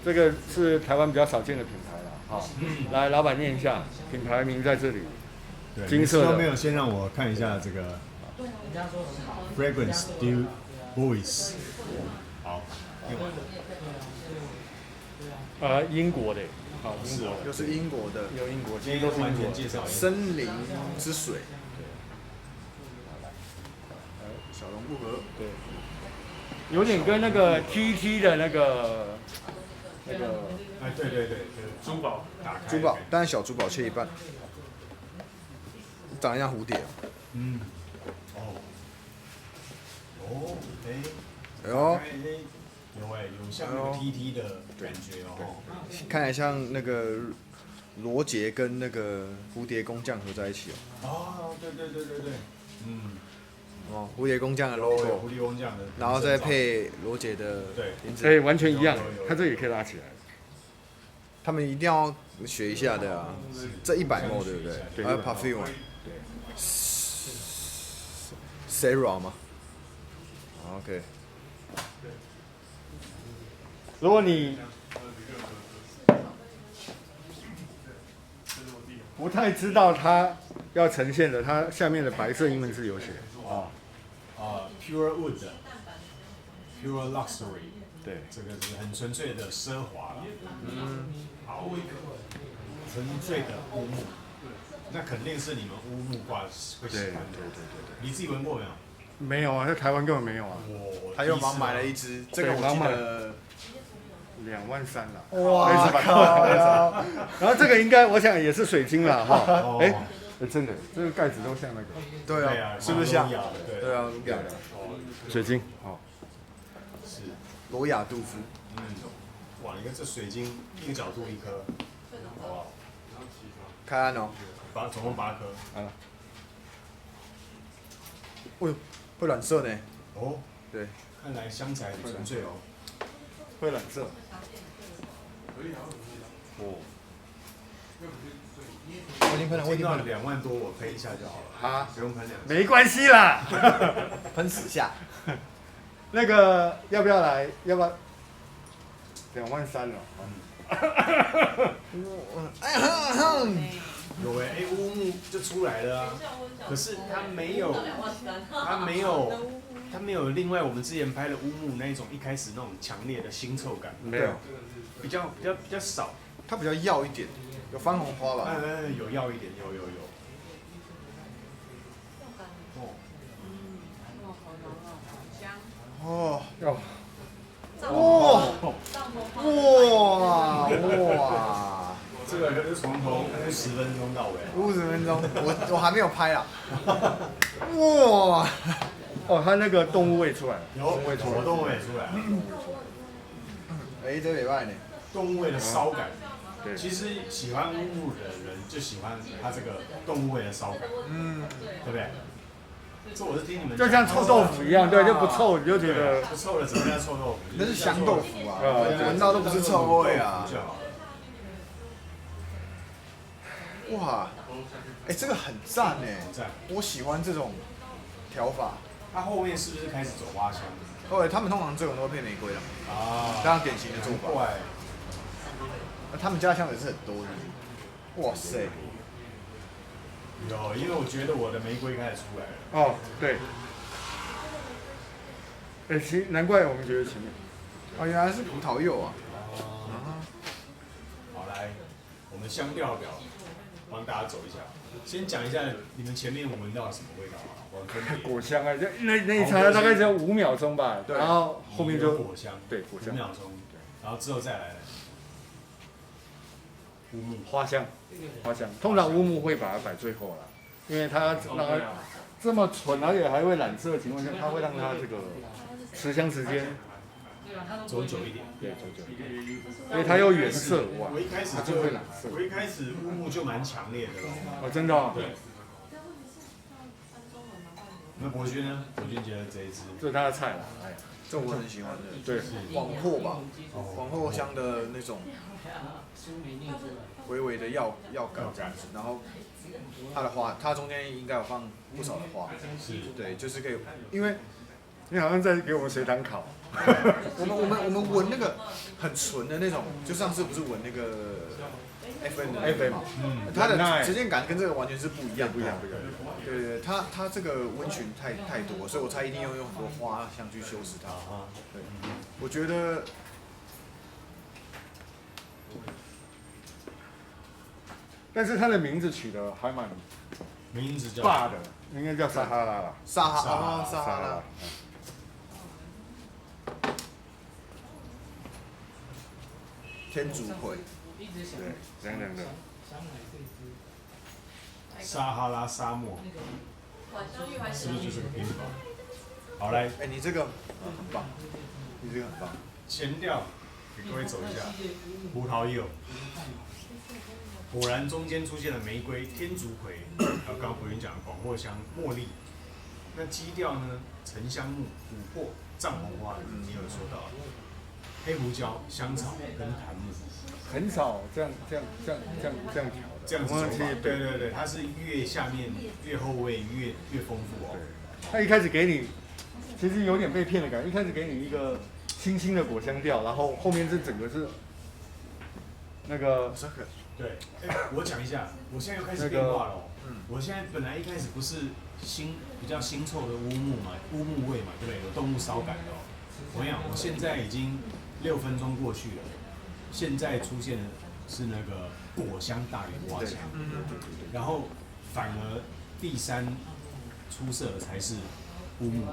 这个是台湾比较少见的品牌了，好，来，老板念一下品牌名在这里，金色的。都没有先让我看一下这个 Fragrance Still Boys， 好，英国的，好，英国又是英国的，有英国，今天都完全介绍森林之水，小龙不合，对，有点跟那个 TT 的那个，哎，对，珠宝打开，珠宝，但是小珠宝切一半，长得像蝴蝶。嗯，哎呦，有像那个 TT 的感觉哦，看起来像那个罗杰跟那个蝴蝶工匠合在一起哦。哦，对，哦，蝴蝶工匠的有 logo，蝴蝶工匠的，然后再配罗杰的对名字。哎，完全一样，它这也可以拉起来。他们一定要学一下的啊！这100ml对不对？对还有 perfume， Sarah 吗 ？OK， 如果你不太知道它要呈现的，它下面的白色英文字有写Pure Wood，Pure Luxury， 对，这个是很纯粹的奢华了，纯粹的乌木，那肯定是你们乌木挂会喜欢的。对，你自己闻过没有？没有啊，在台湾根本没有啊，他又盲买了一支，这个我记得23000了。哇靠呀！然后这个应该我想也是水晶啦哈，哎，真的，这个盖子都像那个对啊，是不是像？对啊，漂亮。水晶，好，是，罗雅杜夫，哇，你看这水晶一个角度一颗，好不好？开安哦。总共8颗。啊，哎呦，会染色呢。哦，对，看来香材很纯粹哦。会染色。哦。我已经喷了，我已经听到喷了。 2万多，我喷一下就好了。啊，不用喷2下。没关系啦。喷10下。那个要不要来？要不要？23000了。有乌木就出来了啊。可是它没有另外我们之前拍的乌木那一种一开始那种强烈的腥臭感，没有，比较少。它比较耀一点，有番红花吧？有要一点，有。哦，哦，哇！这个就是从头50分钟到尾。50分钟，我还没有拍啊。哇！哦，它那个动物味出来了，有动物味出来了，哎，这礼拜呢？动物味的骚感。对，其实喜欢乌木的人就喜欢它这个动物味的骚感，对不对？这我是听你们就像臭豆腐一样，对，就不臭，你就觉得不臭的怎么叫臭豆腐？那是香豆腐啊，对闻到都不是臭味啊。就好了。哇，哎，这个很赞哎，赞。我喜欢这种调法。它后面是不是开始走花香？对，他们通常这种都会配玫瑰的，啊，这样典型的做法。怪。他们家香也是很多的。哇塞！有，因为我觉得我的玫瑰开始出来了。哦，对。哎，难怪我们觉得前面。哦，原来是葡萄柚啊。好，来，我们香调表帮大家走一下。先讲一下你们前面闻到什么味道啊？我分别。果香啊，就那一刹那大概只有5秒钟吧，然后后面就果香，对果香5秒钟，然后之后再来乌木花香，通常乌木会把它摆最后啦，因为它让它这么纯，而且还会染色的情况下，它会让它这个持香时间走久一点。对走久一点，因为它有原色哇，我一开始它就会染色。我一开始乌木就蛮强烈的了。哦，真的哦。对。那博君呢？博君觉得这一支？这是他的菜啦，哎，这我很喜欢的。对，广藿吧，广藿香的那种微微的药感，然后它的花，它中间应该有放不少的花，是，对，就是可以，因为你好像在给我们随堂考。我们闻那个很纯的那种，就上次不是闻那个 FM 嘛，它的直接感跟这个完全是不一样，不一样。对，它这个温泉太多，所以我猜一定要用很多花香去修饰它。对，我觉得。但是它的名字取得还蛮名字叫霸的，应该叫撒哈拉啦。撒哈拉。天竺葵，对，等等的。撒哈拉沙漠，是不是就是个拼法？好来，你这个很棒，你这个很棒。前调给各位走一下，葡萄柚，果然中间出现了玫瑰、天竺葵，还有刚刚博云讲的广藿香、茉莉。那基调呢？沉香木、琥珀、藏红花，你有说到，黑胡椒、香草跟檀木。很少这样调的。这样子走法，对，它是越下面越后味越丰富哦。它一开始给你，其实有点被骗的感觉，一开始给你一个清新的果香调，然后后面是整个是那个。对，我讲一下，我现在又开始变化了哦。我现在本来一开始不是比较腥臭的乌木味嘛，对不对？有动物骚感的哦。我跟你讲，我现在已经6分钟过去了，现在出现的是那个果香大于花香，然后反而第3出色的才是乌木。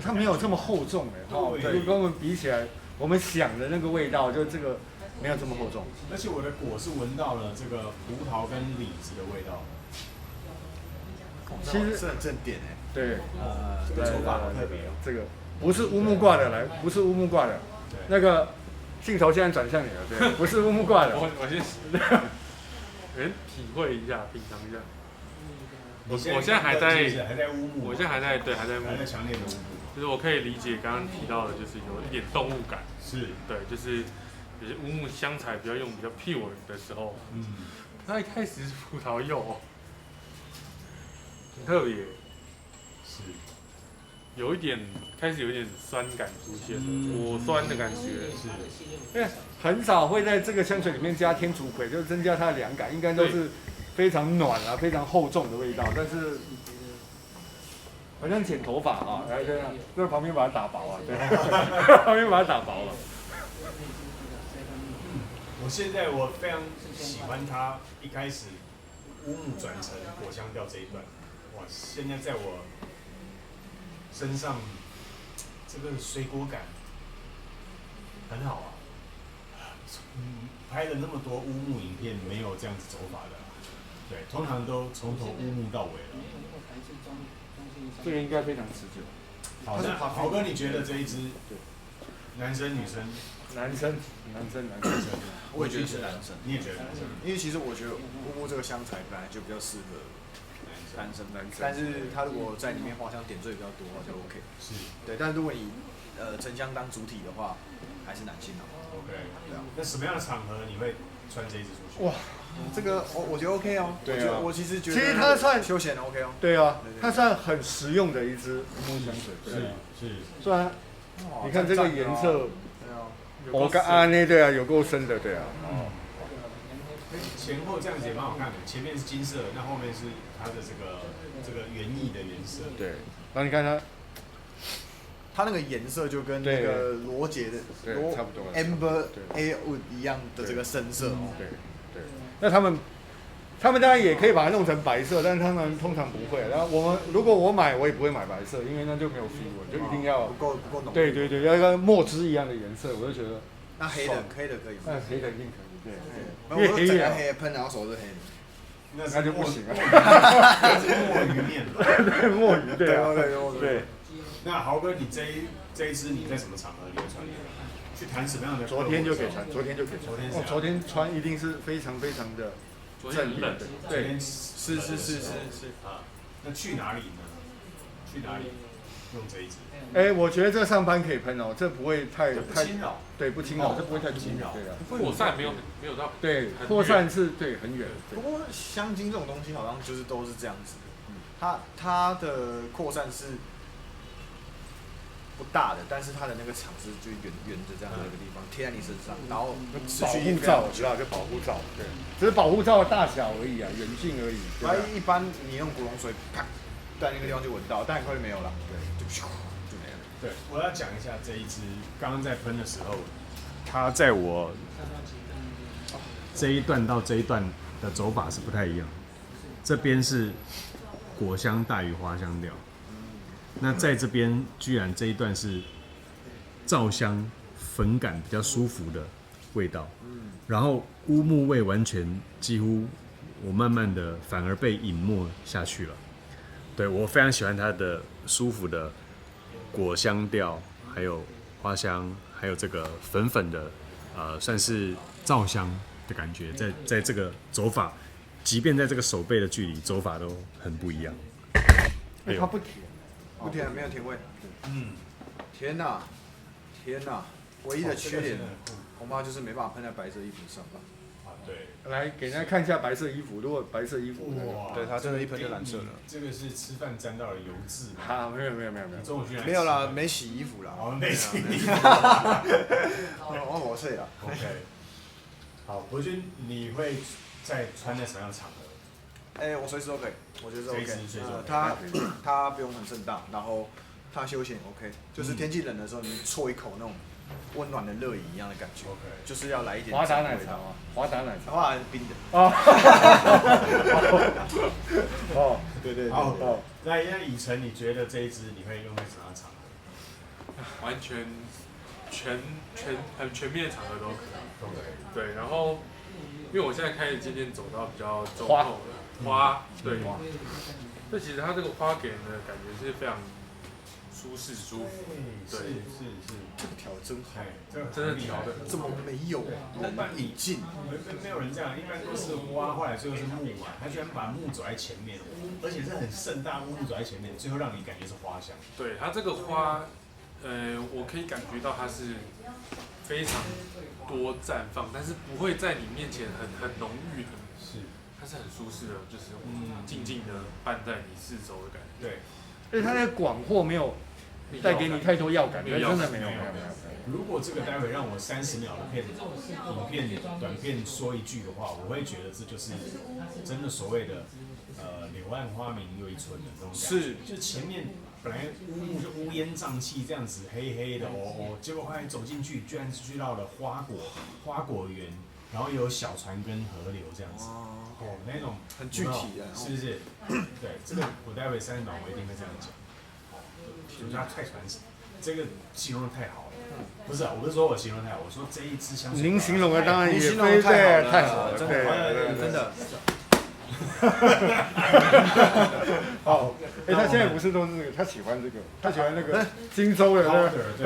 它没有这么厚重就跟我们比起来，我们想的那个味道，就这个没有这么厚重。而且我的果是闻到了这个葡萄跟李子的味道。其实是很正点对，这个手法好特别哦。这个不是乌木挂的，不是乌木挂的。那个镜头现在转向你了，对，不是乌木挂的。我先体会一下，品尝一下。我现在还在乌木，我现在还在强烈的乌木。就是我可以理解刚刚提到的，就是有一点动物感。是，对，就是有些乌木香材比较用比较 pure 的时候，它一开始是葡萄柚，很特别，是，开始有一点酸感出现，果酸的感觉，是，因为很少会在这个香水里面加天竺葵，就增加它的凉感，应该都是非常暖啊、非常厚重的味道。但是好像剪头发啊，来这样，就是旁边把它打薄啊，对，旁边把它打薄了。我非常喜欢它一开始乌木转成果香调这一段，哇！现在在我身上这个水果感很好啊。拍了那么多乌木影片，没有这样子走法的，对，通常都从头乌木到尾了。这个应该非常持久。好，那豪哥，你觉得这一支男生女生？男生。我也觉得是男生。你也觉得男生？因为其实我觉得乌木这个香材本来就比较适合男生，但是他如果在里面花香点缀比较多的话就 OK。是。对，但如果以沉香当主体的话，还是男性啊。OK。对啊。那什么样的场合你会穿这一支出去？哇，这个我觉得 OK 哦。对啊。我其实觉得。其实它算休闲的 OK 哦。对啊，它算很实用的一支乌木香水。是。虽然你看这个颜色。我跟阿内对啊，有够深的对啊。前后这样子也蛮好看的，前面是金色，那后面是它的这个园艺的颜色。对，然后你看它那个颜色就跟那个罗杰的差不多 Amber Awood 一样的这个深色哦。对。那他们当然也可以把它弄成白色，但是他们通常不会。然后如果我买，我也不会买白色，因为那就没有 feel， 就一定要不够浓。对，要一个墨汁一样的颜色，我就觉得。那黑的可以吗？那黑的一定可以，对。因为黑的黑喷，然后手是黑的，那就不行了。那是墨鱼面。对，墨鱼对。那豪哥，你这一支你在什么场合你会穿？去谈什么样的？昨天就可以穿。昨天穿一定是非常非常的。昨天很冷，对，是。啊，那去哪里呢？去哪里用这一支？我觉得这上班可以喷哦，这不会太侵扰，对，不侵扰，这不会太侵扰，对啊。扩散没有到，对，扩散是对很远。不过香精这种东西好像就是都是这样子，它的扩散是不大的，但是它的那个场子就圆圆的这样的一个地方贴在你身上，然后保护罩我知道，就保护罩，对，只是保护罩的大小而已啊，圆径而已。一般你用古龙水啪，在那个地方就闻到，但很快就没有了，对，就没了。对，我要讲一下这一支，刚刚在喷的时候，它在我这一段到这一段的走法是不太一样，这边是果香大于花香调，那在这边居然这一段是皂香粉感比较舒服的味道，然后乌木味完全几乎我慢慢的反而被隐没下去了。对，我非常喜欢它的舒服的果香调，还有花香，还有这个粉粉的算是皂香的感觉，在这个走法，即便在这个手背的距离，走法都很不一样。它不甜，不甜，没有甜味。天哪，天哪！唯一的缺点恐怕就是没办法喷在白色衣服上吧。对，来给大家看一下白色衣服，如果白色衣服，哇，对，它真的一喷就蓝色了。这个是吃饭沾到了油渍吗？啊，没有，中午居然没有啦，没洗衣服啦。哦，没洗衣服。我睡了。OK， 好，博君，你会在穿在什么样的场合？我随时都可以，我觉得是 OK。随时 OK 它不用很盛大，然后它休闲 OK，就是天气冷的时候，你啜一口那种温暖的热饮一样的感觉。OK，就是要来一点华达奶茶吗？华达奶茶。华达冰的。哦，对。好，那以晨，你觉得这一支你会用在什么样的场合？完全很全面的场合都可以。都可以。对，然后因为我现在开始渐渐走到比较中后的花，对，这其实它这个花给人的感觉是非常舒适舒服，对，是，这个调真好，真的调的怎么没有人引进？没有人这样，一般都是花，后来最后是木嘛，他居然把木走在前面，而且是很盛大，木走在前面，最后让你感觉是花香。对，它这个花，我可以感觉到它是非常多绽放，但是不会在你面前很浓郁的，是，它是很舒适的，就是静静的伴在你四周的感觉。对，而且它的广货没有带给你太多药感，真的没有。如果这个待会让我30秒的短片说一句的话，我会觉得这就是真的所谓的柳暗花明又一村的那种感觉。是，就前面本来乌木就乌烟瘴气这样子黑黑的结果后来走进去，居然是去到了花果园，然后有小船跟河流这样子。那种很具体的，是不是？对，这个我待会30秒我一定会这样讲。就是它太传神，这个形容的太好了。不是，我不是说我形容太好，我说这一支香水。您形容的当然也形容的太好了，真的，真的。哦，他现在不是都是那个，他喜欢这个，他喜欢那个荆州的那个，对，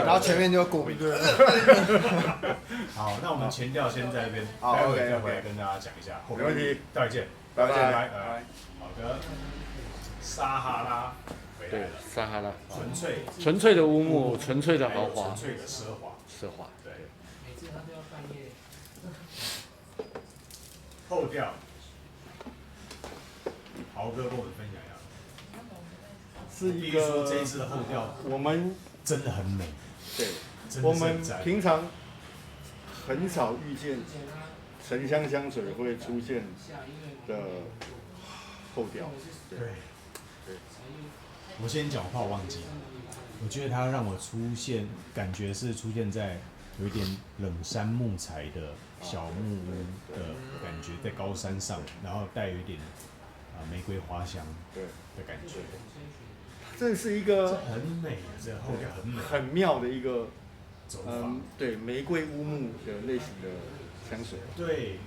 然后前面就过敏。好，那我们前调先在这边，好待会再回来跟大家讲一下。没问题，待会见，拜拜。好的，撒哈拉。对，撒哈拉，纯粹的乌木，纯粹的豪华，纯粹的奢华，对。后调，豪哥跟我们分享一下。是一个这一支的后调，我们真的很美。对，我们平常很少遇见沉香香水会出现的后调。对。我先讲话，我忘记了。我觉得它让我感觉是出现在有一点冷杉木材的小木屋的感觉，在高山上，然后带有一点玫瑰花香的感觉。这是一个很美，这后调很美，很妙的一个走法。对，玫瑰乌木的类型的香水。对。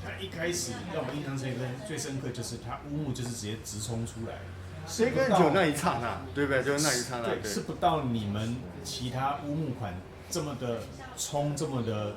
它一开始让我印象最深刻就是它乌木就是直接直冲出来。这个就那一刹那，对不对？就是那一刹那，对，是不到你们其他乌木款这么的冲，这么的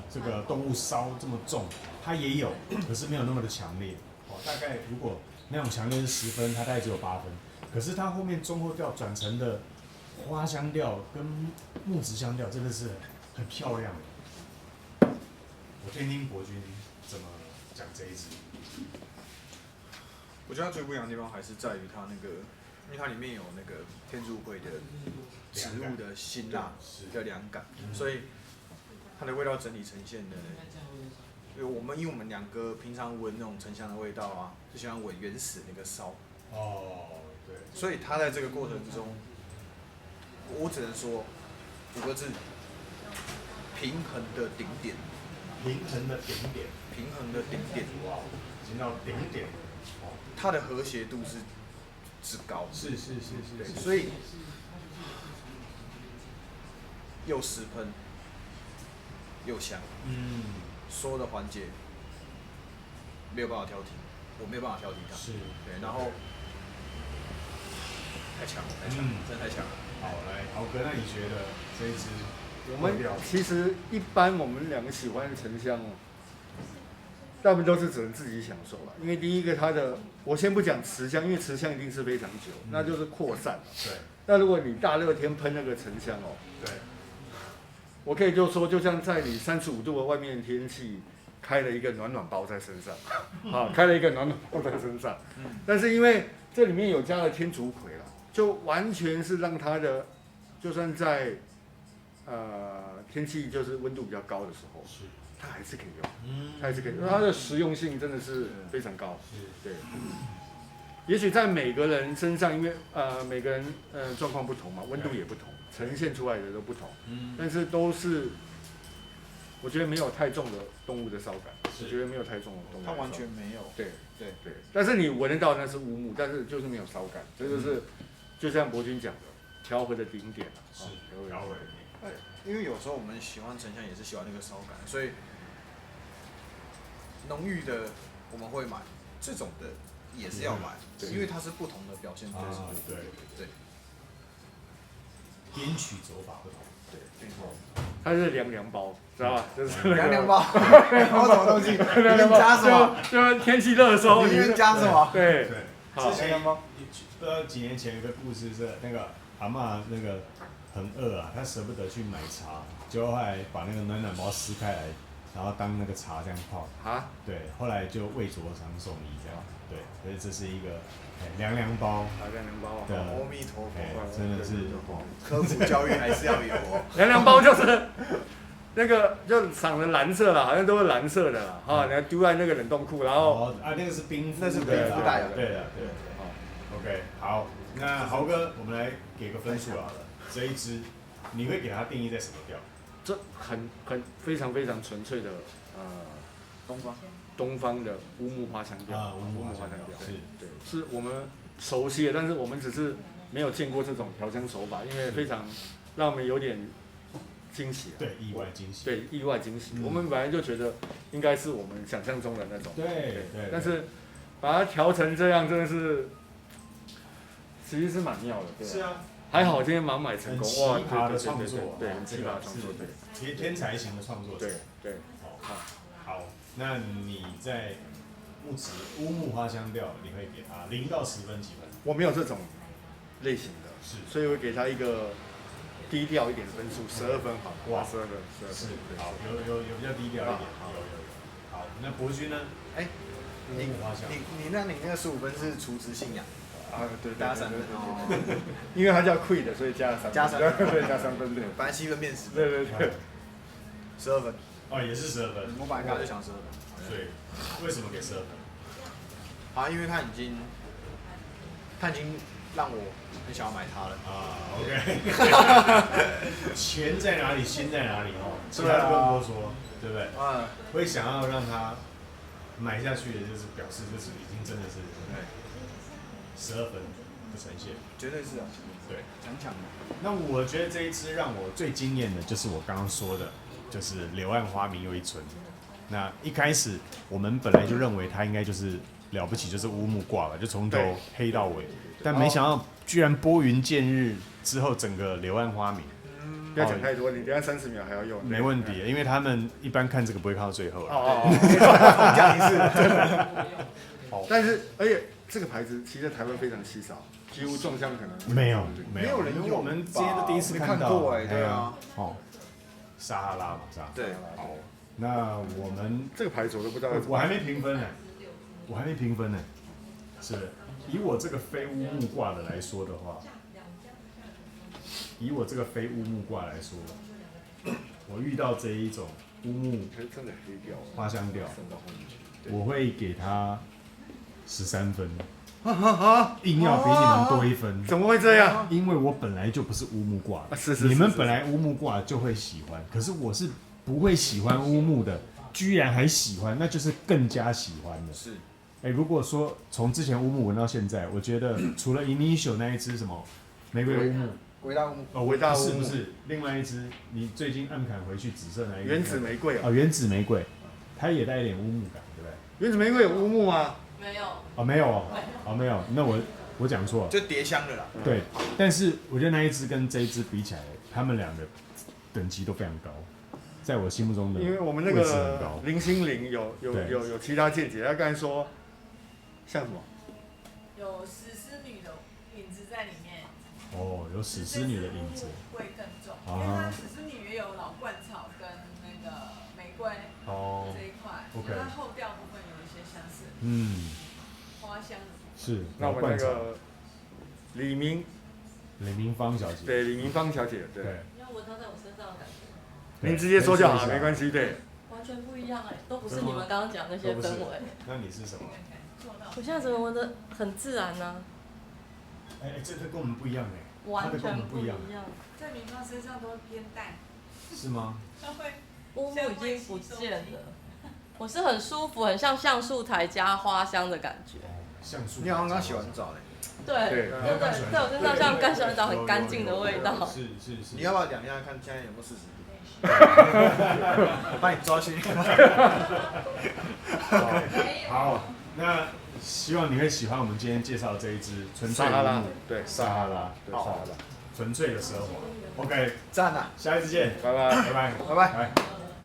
这个动物骚这么重，它也有，可是没有那么的强烈。大概如果那种强烈是10分，它大概只有8分。可是它后面中后调转成的花香调跟木质香调，真的是很漂亮。我听听博君怎么讲这一支。我觉得它最不一样的地方还是在于它那个因为它里面有那个天竺葵的植物的辛辣的凉感，所以它的味道整体呈现的。因为我们两个平常闻那种沉香的味道啊，就喜欢闻原始那个烧。哦，对。所以它在这个过程中，我只能说5个字：平衡的顶点。平衡的顶点。平衡的顶点。哇，已经到顶点。它的和谐度是之高。是。所以又湿喷，又香。所有的环节没有办法挑剔，我没有办法挑剔它。是。对，然后太强了，真的太强了。好，来，豪哥，那你觉得这一支？我们其实一般我们两个喜欢的沉香哦，大部分都是只能自己享受了。因为第一个它的，我先不讲持香，因为持香一定是非常久，那就是扩散。对。那如果你大热天喷那个沉香哦，对。我可以就说，就像在你35度的外面天气，开了一个暖包在身上，开了一个暖包在身上。但是因为这里面有加了天竺葵了，就完全是让它的，就算在天气就是温度比较高的时候，它还是可以用，它还是可以用，它的实用性真的是非常高。对。也许在每个人身上，因为每个人状况不同嘛，温度也不同。呈现出来的都不同，但是都是，我觉得没有太重的动物的烧感，我觉得没有太重的动物的烧感。它完全没有。对。但是你闻得到那是乌木，但是就是没有烧感，这就是，就像博君讲的，调和的顶点了。是调和的顶点。因为有时候我们喜欢沉香，也是喜欢那个烧感，所以浓郁的我们会买，这种的也是要买，因为它是不同的表现方式。对。编曲走法不同，对，它是凉包，知道吧？就是凉包，包什么东西？凉包加什么？就天气热的时候，里面加什么？对。之前不知道几年前有个故事是那个阿嬷那个很饿啊，她舍不得去买茶，结果后来把那个暖包撕开来，然后当那个茶这样泡。啊？对，后来就为灼伤送医这样。对，所以这是一个凉包的，阿弥陀佛，真的是科普教育还是要有哦。凉包就是那个就长得蓝色啦，好像都是蓝色的啦，哈，你要丢在那个冷冻库，然后那个是冰敷，那是冰敷袋的，对。OK， 好，那豪哥，我们来给个分数好了，这一支你会给它定义在什么调？这非常纯粹的东方的乌木花香调，乌木花香调，对，是我们熟悉的，但是我们只是没有见过这种调香手法，因为非常让我们有点惊喜。对，意外惊喜。对，意外惊喜。我们本来就觉得应该是我们想象中的那种。对。但是把它调成这样，真的是，其实是蛮妙的。对。是啊。还好今天盲买成功，哇！奇葩的创作，对，很奇葩的创作，对。天才型的创作者。对。好，那你在乌木花香调，你会给它0到10分几分？我没有这种类型的，所以我给他一个低调一点的分数，12分好了。哇，12分。是，好，有比较低调一点，有。好，那博君呢？你那15分是储值信仰。对，加3分哦，因为它叫 Quid 所以加了3分。加3分，对。本来7分变10。对。12分。也是12分。我本来刚才就想12分。所以为什么给12分？因为他已经让我很想要买它了。OK。钱在哪里，心在哪里哦，其他都不用多说，对不对？会想要让它买下去的，就是表示就是已经真的是12分的呈现，绝对是啊，对，强的。那我觉得这一支让我最惊艳的就是我刚刚说的，就是柳暗花明又一村。那一开始我们本来就认为它应该就是了不起，就是乌木挂吧，就从头黑到尾，但没想到居然拨云见日之后，整个柳暗花明。不要讲太多，你等下30秒还要用。没问题，因为他们一般看这个不会看到最后。讲一次。但是而且这个牌子其实在台湾非常稀少，几乎撞香可能没有人用，我们今天都第一次看到。对啊。撒哈拉嘛，是吧？对。好，那我们这个牌子我都不知道。我还没评分呢，是以我这个非乌木卦的来说的话，我遇到这一种乌木花香调，我会给他13分，硬要比你们多1分。怎么会这样？因为我本来就不是乌木卦，是你们本来乌木卦就会喜欢，可是我是不会喜欢乌木的，居然还喜欢，那就是更加喜欢的。是。如果说从之前乌木闻到现在，我觉得除了 Initial 那一只什么玫瑰乌木，伟大乌木，伟大乌木不是，另外一只你最近暗砍回去紫色那一只原子玫瑰啊，原子玫瑰，它也带一点乌木感，对不对？原子玫瑰有乌木吗？没有。没有没有，那我讲错了，就蝶香的啦。对，但是我觉得那一只跟这一只比起来，他们两个等级都非常高，在我心目中的因为我们那个林心凌有其他见解，他刚才说像什么？有史诗女的影子在里面。有史诗女的影子。会更重，因为它史诗女也有老鹳草跟那个玫瑰这一块，所以它后调部分有一些相似。花香的部分。是。那我们那个李明芳小姐。对，李明芳小姐，对。你要闻它在我身上的感觉。您直接说就好，没关系，对。完全不一样都不是你们刚刚讲那些氛围。那你是什么？我现在怎么闻得很自然呢？这个跟我们不一样完全不一样。在明芳身上都偏淡。是吗？乌木已经不见了。我是很舒服，很像橡树台加花香的感觉。橡树。你好像刚洗完澡嘞。对，在我身上像刚洗完澡很干净的味道。是。你要不要量一下看现在有没有40度？把你抓去。好，那希望你会喜欢我们今天介绍的这一支纯粹撒哈拉，对，撒哈拉，纯粹的奢华。OK， 赞啊！下一次见，拜拜，拜拜，拜拜。